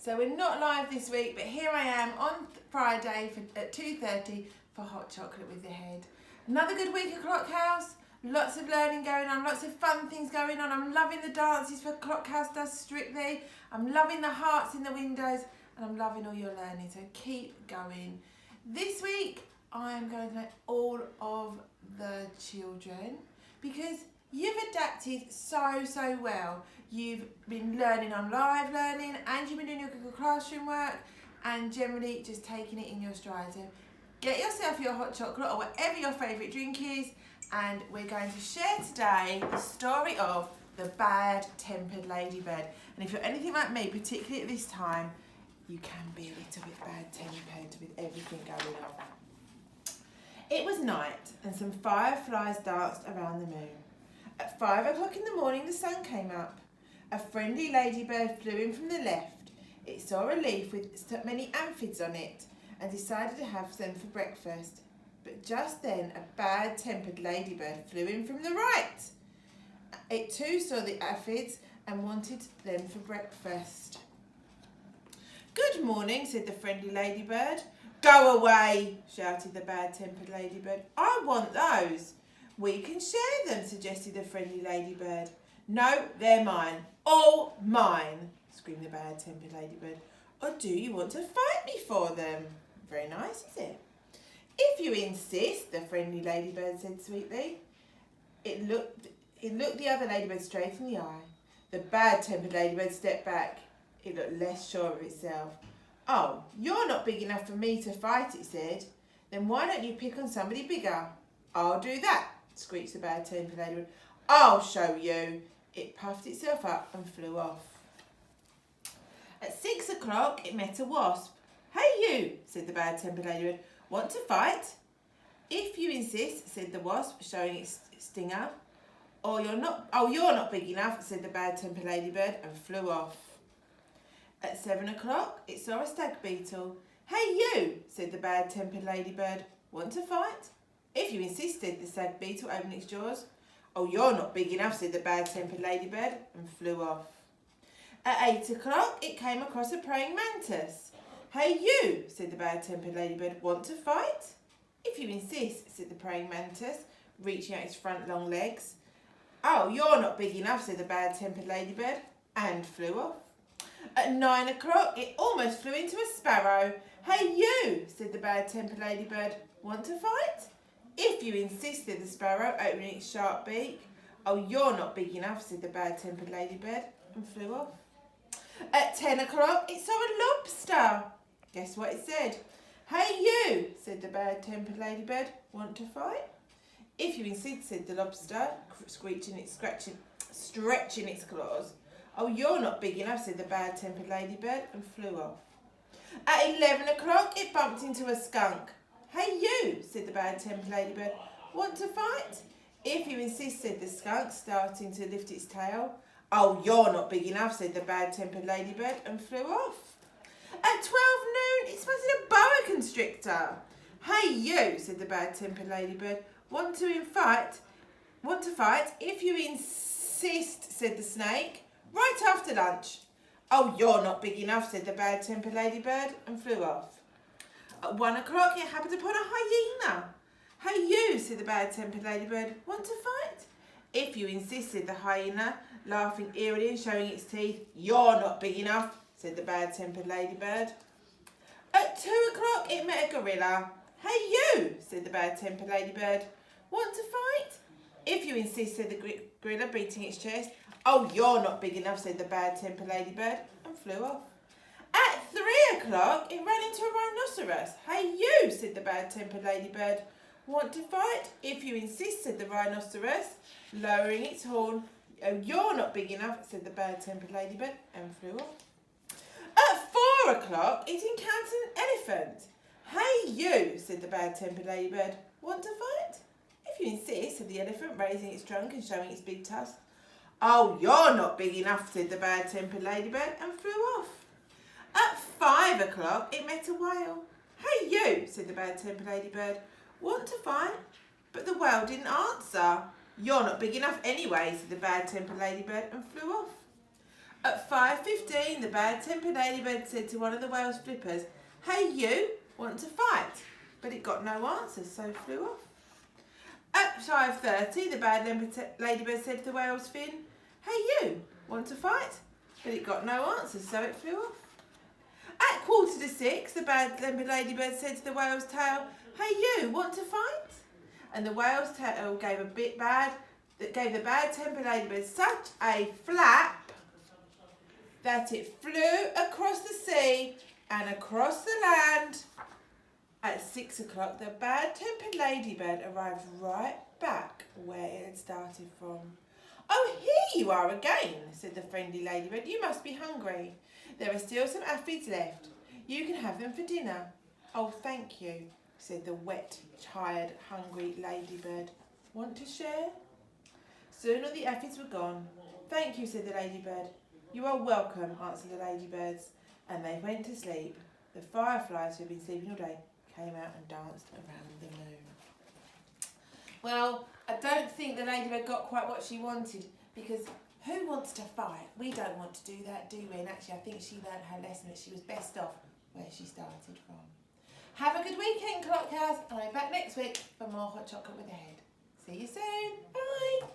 So we're not live this week, but here I am on Friday at 2:30 for Hot Chocolate with the Head. Another good week at Clock House. Lots of learning going on, lots of fun things going on. I'm loving the dances for Clock House does Strictly. I'm loving the hearts in the windows, and I'm loving all your learning, so keep going. This week, I am going to let all of the children, because you've adapted so well. You've been learning on live learning, and you've been doing your Google Classroom work, and generally just taking it in your stride. So get yourself your hot chocolate or whatever your favourite drink is, and we're going to share today the story of the bad-tempered ladybird. And if you're anything like me, particularly at this time, you can be a little bit bad-tempered with everything going on. It was night, and some fireflies danced around the moon. At 5 o'clock in the morning, the sun came up. A friendly ladybird flew in from the left. It saw a leaf with many aphids on it and decided to have them for breakfast. But just then, a bad-tempered ladybird flew in from the right. It too saw the aphids and wanted them for breakfast. "Good morning," said the friendly ladybird. "Go away," shouted the bad-tempered ladybird. "I want those." "We can share them," suggested the friendly ladybird. "No, they're mine. All mine," screamed the bad-tempered ladybird. "Or do you want to fight me for them?" "Very nice, is it?" "If you insist," the friendly ladybird said sweetly. It looked the other ladybird straight in the eye. The bad-tempered ladybird stepped back. It looked less sure of itself. "Oh, you're not big enough for me to fight," it said. "Then why don't you pick on somebody bigger?" "I'll do that," screeched the bad-tempered ladybird. "I'll show you." It puffed itself up and flew off. At 6 o'clock, it met a wasp. "Hey you," said the bad-tempered ladybird. "Want to fight?" "If you insist," said the wasp, showing its stinger. You're not big enough," said the bad-tempered ladybird, and flew off. At 7 o'clock, it saw a stag beetle. "Hey you," said the bad-tempered ladybird. "Want to fight?" "If you insist," said the stag beetle, opening its jaws. "You're not big enough," said the bad-tempered ladybird, and flew off. At 8 o'clock, it came across a praying mantis. "Hey you," said the bad-tempered ladybird. "Want to fight?" "If you insist," said the praying mantis, reaching out its front long legs. "You're not big enough," said the bad-tempered ladybird, and flew off. At 9 o'clock, it almost flew into a sparrow. "Hey you," said the bad-tempered ladybird. "Want to fight?" "If you insist," said the sparrow, opening its sharp beak. "You're not big enough," said the bad-tempered ladybird, and flew off. At 10 o'clock, it saw a lobster. Guess what it said? "Hey you," said the bad-tempered ladybird. "Want to fight?" "If you insist," said the lobster, stretching its claws. "You're not big enough," said the bad-tempered ladybird, and flew off. At 11 o'clock, it bumped into a skunk. "Hey you," said the bad-tempered ladybird. "Want to fight?" "If you insist," said the skunk, starting to lift its tail. "You're not big enough," said the bad-tempered ladybird, and flew off. At 12 noon, it spotted a boa constrictor. "Hey you," said the bad-tempered ladybird. Want to fight?" "If you insist," said the snake. "Right after lunch." "You're not big enough," said the bad-tempered ladybird, and flew off. At 1 o'clock, it happened upon a hyena. "Hey you," said the bad-tempered ladybird. "Want to fight?" "If you insist," said the hyena, laughing eerily and showing its teeth. "You're not big enough," said the bad-tempered ladybird. At 2 o'clock, it met a gorilla. "Hey you," said the bad-tempered ladybird. "Want to fight?" "If you insist," said the gorilla, beating its chest. "You're not big enough," said the bad-tempered ladybird, and flew off. At 3 o'clock, it ran into a rhinoceros. "Hey you," said the bad-tempered ladybird. "Want to fight?" "If you insist," said the rhinoceros, lowering its horn. "You're not big enough," said the bad-tempered ladybird, and flew off. At 4 o'clock, it encountered an elephant. "Hey you," said the bad-tempered ladybird. "Want to fight?" "If you insist," said the elephant, raising its trunk and showing its big tusks. "You're not big enough," said the bad-tempered ladybird, and flew off. At 5 o'clock, it met a whale. "Hey you," said the bad-tempered ladybird. "Want to fight?" But the whale didn't answer. "You're not big enough anyway," said the bad-tempered ladybird, and flew off. At 5:15, the bad-tempered ladybird said to one of the whale's flippers, "Hey you, want to fight?" But it got no answer, so flew off. At 5:30, the bad ladybird said to the whale's fin, "Hey you, want to fight?" But it got no answer, so it flew off. At 5:45, the bad-tempered ladybird said to the whale's tail, "Hey you, want to fight?" And the whale's tail gave the bad-tempered ladybird such a flap that it flew across the sea and across the land. At 6 o'clock, the bad-tempered ladybird arrived right back where it had started from. "Oh, here you are again," said the friendly ladybird. "You must be hungry. There are still some aphids left. You can have them for dinner." "Oh, thank you," said the wet, tired, hungry ladybird. "Want to share?" Soon all the aphids were gone. "Thank you," said the ladybird. "You are welcome," answered the ladybirds, and they went to sleep. The fireflies, who had been sleeping all day, came out and danced around the moon. Well, I don't think the ladybird got quite what she wanted, because who wants to fight? We don't want to do that, do we? And actually, I think she learned her lesson that she was best off where she started from. Have a good weekend, Clock House, and I'll be back next week for more hot chocolate with the head. See you soon. Bye.